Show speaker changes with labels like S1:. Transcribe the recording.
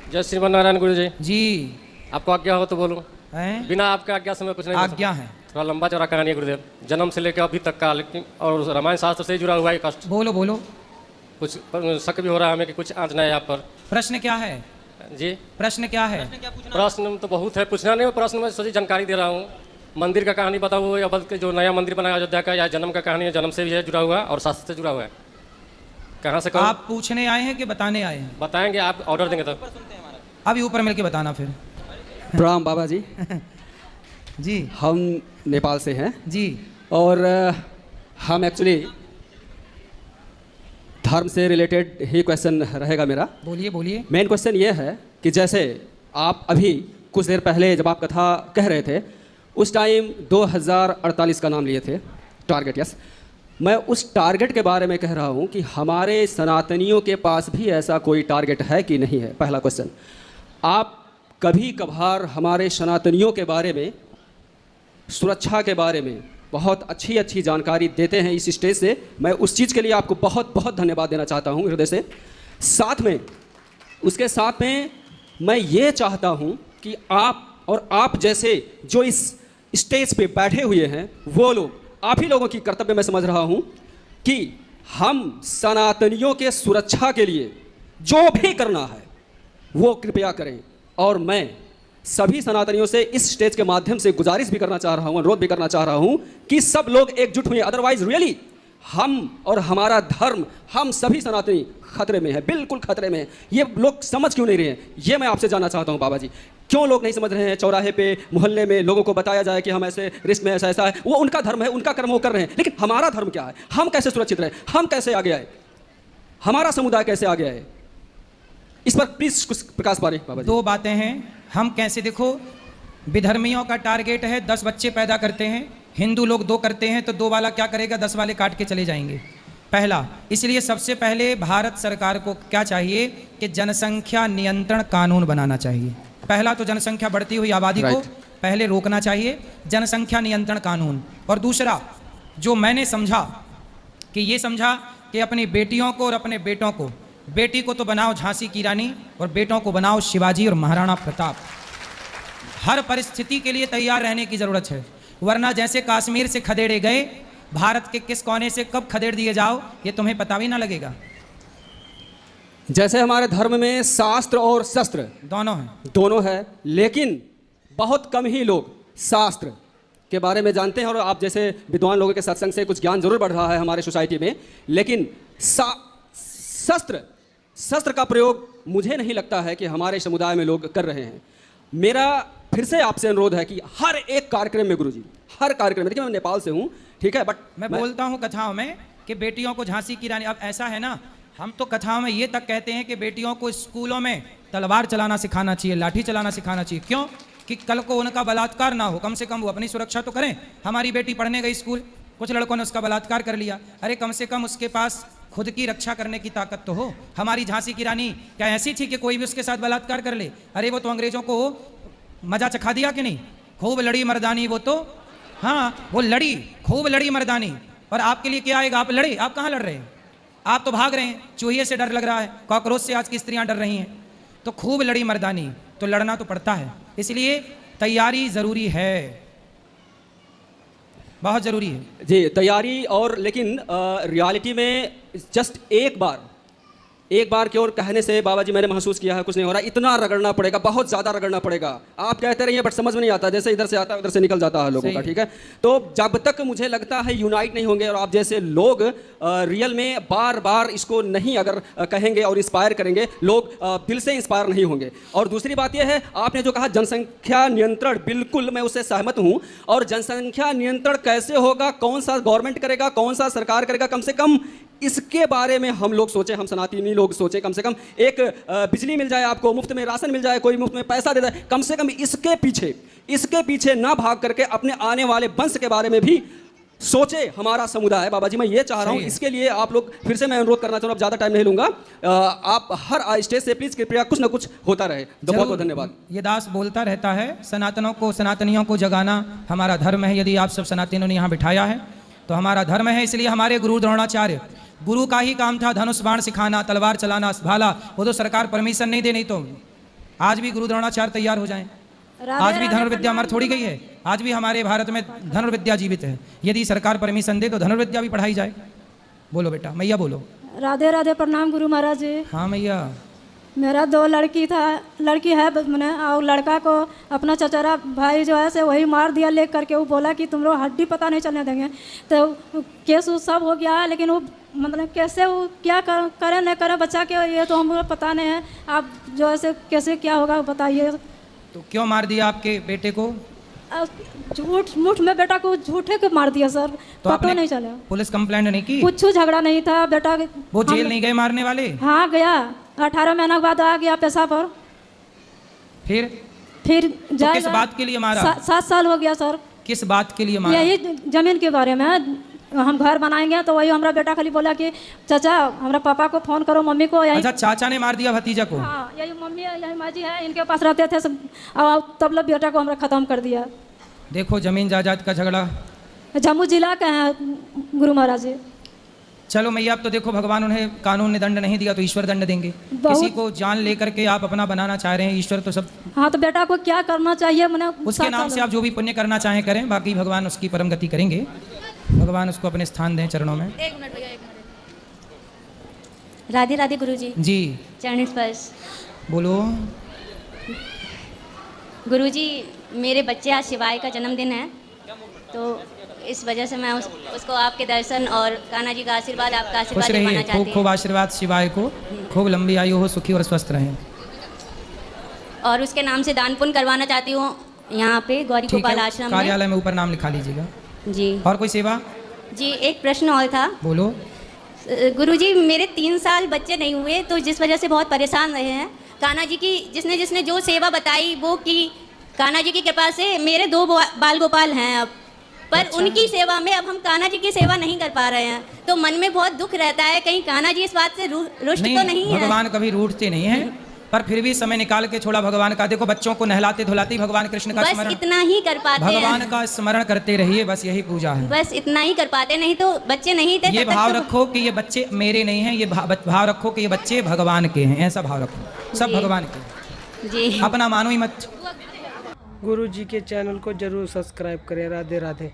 S1: जय श्रीमान नारायण गुरु जी।
S2: जी
S1: आपको आज्ञा हो तो बोलो।
S2: हैं?
S1: बिना आपके आज्ञा से मैं कुछ नहीं बोल
S2: आज्ञा है।
S1: सकता। थोड़ा लंबा चौड़ा कहानी है गुरुदेव, जन्म से लेकर अभी तक का, लेकिन और रामायण शास्त्र से जुड़ा हुआ है कष्ट।
S2: बोलो बोलो।
S1: कुछ शक भी हो रहा है हमें कि कुछ आंच नहीं यहाँ पर।
S2: प्रश्न क्या है?
S1: जी
S2: प्रश्न क्या है?
S1: प्रश्न तो बहुत है, पूछना नहीं, प्रश्न में सोची जानकारी दे रहा हूँ। मंदिर का कहानी बताओ या बल्कि जो नया मंदिर बना अयोध्या का, या जन्म का कहानी है, जन्म से भी है जुड़ा हुआ और शास्त्र से जुड़ा हुआ है। कहाँ से
S2: आप पूछने आए हैं कि बताने आए हैं?
S1: बताएंगे, आप ऑर्डर देंगे तब।
S2: अभी ऊपर मिलके बताना फिर।
S3: प्रणाम बाबा जी।
S2: जी
S3: हम नेपाल से हैं
S2: जी।
S3: और हम एक्चुअली धर्म से रिलेटेड ही क्वेश्चन रहेगा मेरा।
S2: बोलिए बोलिए।
S3: मेन क्वेश्चन ये है कि जैसे आप अभी कुछ देर पहले जब आप कथा कह रहे थे उस टाइम 2048 का नाम लिए थे, टारगेट। यस, मैं उस टारगेट के बारे में कह रहा हूँ कि हमारे सनातनियों के पास भी ऐसा कोई टारगेट है कि नहीं है। पहला क्वेश्चन। आप कभी कभार हमारे सनातनियों के बारे में, सुरक्षा के बारे में बहुत अच्छी अच्छी जानकारी देते हैं इस स्टेज से। मैं उस चीज़ के लिए आपको बहुत बहुत धन्यवाद देना चाहता हूँ हृदय से। साथ में उसके साथ में मैं ये चाहता हूँ कि आप और आप जैसे जो इस स्टेज पे बैठे हुए हैं वो लोग, आप ही लोगों की कर्तव्य मैं समझ रहा हूँ कि हम सनातनियों के सुरक्षा के लिए जो भी करना है वो कृपया करें। और मैं सभी सनातनियों से इस स्टेज के माध्यम से गुजारिश भी करना चाह रहा हूँ, अनुरोध भी करना चाह रहा हूँ कि सब लोग एकजुट हुए। अदरवाइज रियली हम और हमारा धर्म, हम सभी सनातनी खतरे में है, बिल्कुल खतरे में है। ये लोग समझ क्यों नहीं रहे हैं, ये मैं आपसे जानना चाहता हूँ बाबा जी। क्यों लोग नहीं समझ रहे हैं? चौराहे पे, मोहल्ले में लोगों को बताया जाए कि हम ऐसे रिस्क में ऐसा ऐसा है, वो उनका धर्म है, उनका कर्म वो कर रहे हैं, लेकिन हमारा धर्म क्या है? हम कैसे सुरक्षित रहे? हम कैसे आगे आए? हमारा समुदाय कैसे आगे आए? इस पर प्लीज कुछ प्रकाश पारे बाबा जी।
S2: दो बातें हैं। हम कैसे, देखो, विधर्मियों का टारगेट है 10 बच्चे पैदा करते हैं, हिंदू लोग 2 करते हैं तो 2 वाला क्या करेगा, 10 वाले काट के चले जाएंगे। पहला, इसलिए सबसे पहले भारत सरकार को क्या चाहिए कि जनसंख्या नियंत्रण कानून बनाना चाहिए। पहला तो जनसंख्या बढ़ती हुई आबादी को पहले रोकना चाहिए, जनसंख्या नियंत्रण कानून। और दूसरा जो मैंने समझा कि ये समझा कि अपनी बेटियों को और अपने बेटों को, बेटी को तो बनाओ झांसी की रानी और बेटों को बनाओ शिवाजी और महाराणा प्रताप। हर परिस्थिति के लिए तैयार रहने की जरूरत है, वरना जैसे कश्मीर से खदेड़े गए, भारत के किस कोने से कब खदेड़ दिए जाओ ये तुम्हें पता भी ना लगेगा।
S3: जैसे हमारे धर्म में शास्त्र और शस्त्र दोनों है, लेकिन बहुत कम ही लोग शास्त्र के बारे में जानते हैं। और आप जैसे विद्वान लोगों के सत्संग से कुछ ज्ञान जरूर बढ़ रहा है हमारे सोसाइटी में, लेकिन शस्त्र का प्रयोग मुझे नहीं लगता है कि हमारे समुदाय में लोग कर रहे हैं। मेरा फिर से आपसे अनुरोध है कि हर एक कार्यक्रम में गुरुजी, हर कार्यक्रम में, देखिए मैं नेपाल से हूँ, ठीक है, बट
S2: मैं बोलता हूँ कथाओं में कि बेटियों को झांसी की रानी। अब ऐसा है ना, हम तो कथाओं में ये तक कहते हैं कि बेटियों को स्कूलों में तलवार चलाना सिखाना चाहिए, लाठी चलाना सिखाना चाहिए। क्यों? कि कल को उनका बलात्कार ना हो, कम से कम वो अपनी सुरक्षा तो करें। हमारी बेटी पढ़ने गई स्कूल, कुछ लड़कों ने उसका बलात्कार कर लिया, अरे कम से कम उसके पास खुद की रक्षा करने की ताकत तो हो। हमारी झांसी की रानी क्या ऐसी थी कि कोई भी उसके साथ बलात्कार कर ले? अरे वो तो अंग्रेजों को मजा चखा दिया कि नहीं? खूब लड़ी मर्दानी वो तो, हाँ वो लड़ी, खूब लड़ी मर्दानी। और आपके लिए क्या आएगा? आप लड़े, आप कहाँ लड़ रहे हैं? आप तो भाग रहे हैं, चूहे से डर लग रहा है, कॉकरोच से आज की स्त्रियां डर रही हैं। तो खूब लड़ी मर्दानी, तो लड़ना तो पड़ता है, इसलिए तैयारी जरूरी है, बहुत जरूरी है
S3: जी तैयारी। और लेकिन रियलिटी में जस्ट एक बार की ओर कहने से बाबा जी मैंने महसूस किया है कुछ नहीं हो रहा। इतना रगड़ना पड़ेगा, बहुत ज़्यादा रगड़ना पड़ेगा। आप कहते रहिए बट समझ में नहीं आता, जैसे इधर से आता है उधर से निकल जाता है लोगों का, ठीक है। तो जब तक मुझे लगता है यूनाइट नहीं होंगे और आप जैसे लोग रियल में बार बार इसको नहीं अगर कहेंगे और इंस्पायर करेंगे, लोग दिल से इंस्पायर नहीं होंगे। और दूसरी बात यह है, आपने जो कहा जनसंख्या नियंत्रण, बिल्कुल मैं उससे सहमत हूँ। और जनसंख्या नियंत्रण कैसे होगा, कौन सा गवर्नमेंट करेगा, कौन सा सरकार करेगा, कम से कम इसके बारे में हम लोग सोचें, हम सनातनी लोग सोचें। कम से कम एक बिजली मिल जाए आपको, मुफ्त में राशन मिल जाए, कोई मुफ्त में पैसा दे जाए, कम से कम इसके पीछे ना भाग करके अपने आने वाले वंश के बारे में भी सोचे हमारा समुदाय। बाबा जी मैं ये चाह रहा हूँ, इसके लिए आप लोग फिर से मैं अनुरोध करना चाहूँ, अब ज़्यादा टाइम नहीं लूँगा, आप हर स्टेज से प्लीज़ कृपया कुछ ना कुछ होता रहे। तो बहुत बहुत धन्यवाद।
S2: ये दास बोलता रहता है, सनातनियों को जगाना हमारा धर्म है। यदि आप सब सनातनियों ने यहाँ बिठाया है तो हमारा धर्म है। इसलिए हमारे गुरु द्रोणाचार्य, गुरु का ही काम था धनुष बाण सिखाना, तलवार चलाना, भाला। वो तो सरकार परमिशन नहीं दे, नहीं तो आज भी गुरु द्रोणाचार्य तैयार हो जाएं। आज भी धनुर्विद्या मर थोड़ी गई है, आज भी हमारे भारत में धनुर्विद्या जीवित है। यदि सरकार परमिशन दे तो धनुर्विद्या भी पढ़ाई जाए। बोलो बेटा, मैया बोलो।
S4: राधे राधे, प्रणाम गुरु महाराज जी।
S2: हाँ मैया।
S4: मेरा 2 लड़की है मैंने, और लड़का को अपना चचेरा भाई जो है से वही मार दिया ले करके। वो बोला कि तुम लोग हड्डी पता नहीं चलने देंगे। तो केस उस सब हो गया है, लेकिन वो मतलब कैसे वो क्या करे न करे बच्चा के, ये तो हमको पता नहीं है। आप जो है से कैसे क्या होगा बताइए।
S2: तो क्यों मार दिया आपके बेटे को?
S4: झूठ मूठ में बेटा को झूठे के मार दिया सर,
S2: तो
S4: पता नहीं चला।
S2: पुलिस कंप्लेंट नहीं की?
S4: कुछ झगड़ा नहीं था बेटा।
S2: वो जेल नहीं गए मारने वाले?
S4: हाँ गया, 18 महीना के बाद आ गया पैसा पर।
S2: फिर
S4: जाएगा।
S2: तो किस बात के लिए मारा?
S4: 7 साल हो गया सर।
S2: किस बात के लिए मारा?
S4: यही जमीन के बारे में। हम घर बनाएंगे तो वही हमारा बेटा खाली बोला कि चाचा हमारा पापा को फोन करो, मम्मी को। यही
S2: अच्छा, चाचा ने मार दिया भतीजा को?
S4: हाँ, यही मम्मी यही माँ जी है, इनके पास रहते थे सब। तब लोग बेटा को हमारा खत्म कर दिया।
S2: देखो जमीन जायदाद का झगड़ा।
S4: जम्मू जिला का है गुरु महाराज जी।
S2: चलो मैया, अब तो देखो भगवान उन्हें कानून ने दंड नहीं दिया तो ईश्वर दंड देंगे। किसी को जान लेकर के आप अपना बनाना चाह रहे हैं, ईश्वर तो सब।
S4: हाँ, तो बेटा को क्या करना चाहिए मैंने
S2: उसके नाम से आप जो भी पुण्य करना चाहें करें, बाकी भगवान उसकी परम गति करेंगे। भगवान उसको अपने स्थान दें चरणों में।
S5: 1 मिनट भैया, 1 मिनट। राधे राधे गुरुजी।
S2: जी
S5: चरण स्पर्श।
S2: बोलो।
S5: गुरुजी, मेरे बच्चे आज शिवाय का जन्मदिन है, तो इस वजह से मैं उसको आपके दर्शन और कान्हा जी का आशीर्वाद, आपका
S2: खुश
S5: आशीर्वाद
S2: रहिए,
S5: पाना
S2: खूब
S5: चाहती
S2: खूब
S5: हूँ।
S2: आशीर्वाद शिवाय को, खूब लंबी आयु हो, सुखी और स्वस्थ रहें।
S5: और उसके नाम से दान पुण्य करवाना चाहती हूँ यहाँ पे गौरी
S2: ठीक
S5: गोपाल
S2: है,
S5: आश्रम में।
S2: कार्यालय में ऊपर नाम लिखा लीजिएगा।
S5: जी।
S2: और कोई सेवा?
S5: जी, एक प्रश्न और था।
S2: बोलो।
S5: गुरुजी, मेरे 3 साल बच्चे नहीं हुए, तो जिस वजह से बहुत परेशान रहे हैं। कान्हा जी की जिसने जो सेवा बताई वो की। कान्हा जी की कृपा से मेरे 2 बाल गोपाल हैं अब, पर
S2: अच्छा।
S5: उनकी सेवा में अब हम कान्हा जी की सेवा नहीं कर पा रहे हैं, तो मन में बहुत दुख रहता है, कहीं कान्हा जी इस बात से रुष्ट तो नहीं है।
S2: भगवान कभी रूठते नहीं है, पर फिर भी समय निकाल के छोड़ा भगवान का। देखो बच्चों को नहलाते धुलाते ही भगवान कृष्ण का
S5: बस
S2: स्मरण,
S5: इतना ही कर पाते
S2: भगवान
S5: हैं।
S2: का स्मरण करते रहिए, बस यही पूजा है।
S5: बस इतना ही कर पाते, नहीं तो बच्चे नहीं थे।
S2: ये
S5: तब तक
S2: भाव
S5: तो-
S2: रखो कि ये बच्चे मेरे नहीं हैं, ये भाव रखो कि ये बच्चे भगवान के हैं, ऐसा भाव रखो। सब
S5: जी।
S2: भगवान के,
S5: जी।
S2: अपना मानो ही मत।
S6: गुरु जी के चैनल को जरूर सब्सक्राइब करें। राधे राधे।